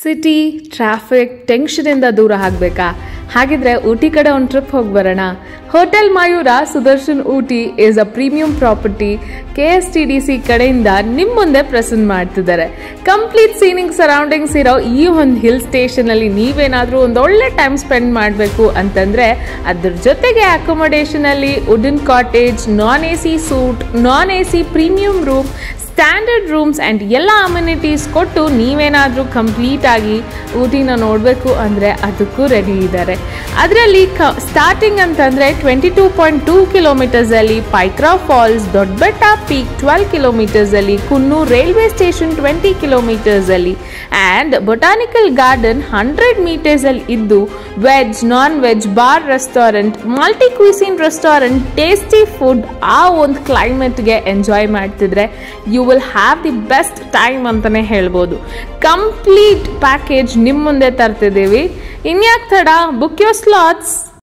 City traffic ಟೆನ್ಷನಿಂದ ದೂರ ಆಗಬೇಕಾ? ಹಾಗಿದ್ರೆ ಊಟಿ ಕಡೆ ಒಂದು ಟ್ರಿಪ್ ಹೋಗಿ ಬರೋಣ. Hotel Mayura Sudarshan Ooty is a premium property KSTDC ಕಡೆಯಿಂದ ನಿಮ್ಮ ಮುಂದೆ ಪ್ರೆಸೆಂಟ್ ಮಾಡ್ತಿದ್ದಾರೆ. ಕಂಪ್ಲೀಟ್ ಸೀನಿಂಗ್ ಸರೌಂಡಿಂಗ್ಸ್ ಇರೋ ಈ ಒಂದು ಹಿಲ್ ಸ್ಟೇಷನ್ ಅಲ್ಲಿ ನೀವೇನಾದ್ರೂ ಒಂದು ಒಳ್ಳೆ ಟೈಮ್ ಸ್ಪೆಂಡ್ ಮಾಡಬೇಕು ಅಂತಂದ್ರೆ ಅದ್ರ ಜೊತೆಗೆ ಅಕೊಮೊಡೇಷನ್ ಅಲ್ಲಿ wooden cottage, non AC suite, non AC premium room, standard rooms and ಎಲ್ಲ ಅಮ್ಯುನಿಟೀಸ್ ಕೊಟ್ಟು ನೀವೇನಾದರೂ ಕಂಪ್ಲೀಟ್ ಆಗಿ ಊಟಿನ ನೋಡಬೇಕು ಅಂದರೆ ಅದಕ್ಕೂ ರೆಡಿ ಇದ್ದಾರೆ. ಅದರಲ್ಲಿ ಸ್ಟಾರ್ಟಿಂಗ್ ಅಂತಂದರೆ 22.2 ಕಿಲೋಮೀಟರ್ಸಲ್ಲಿ ಪೈಕ್ರಾ ಫಾಲ್ಸ್, ದೊಡ್ಡಬೆಟ್ಟ ಪೀಕ್ 12 ಕಿಲೋಮೀಟರ್ಸಲ್ಲಿ, ಕುನ್ನೂರು ರೈಲ್ವೆ ಸ್ಟೇಷನ್ 20 ಕಿಲೋಮೀಟರ್ಸಲ್ಲಿ ಆ್ಯಂಡ್ ಬೊಟಾನಿಕಲ್ ಗಾರ್ಡನ್ 100 ಮೀಟರ್ಸಲ್ಲಿ ಇದ್ದು veg, non veg, bar restaurant, multi cuisine restaurant, tasty food ಆ ಒಂದು ಕ್ಲೈಮೇಟ್ಗೆ ಎಂಜಾಯ್ ಮಾಡ್ತಿದ್ರೆ you will have the best time ಅಂತಾನೆ ಹೇಳ್ಬೋದು. ಕಂಪ್ಲೀಟ್ ಪ್ಯಾಕೇಜ್ ನಿಮ್ಮ ಮುಂದೆ ತರ್ತಿದ್ದೀವಿ. ಇನ್ಯಾಕ್ ತಡ, ಬುಕ್ ಯೋರ್ ಸ್ಲಾಟ್ಸ್.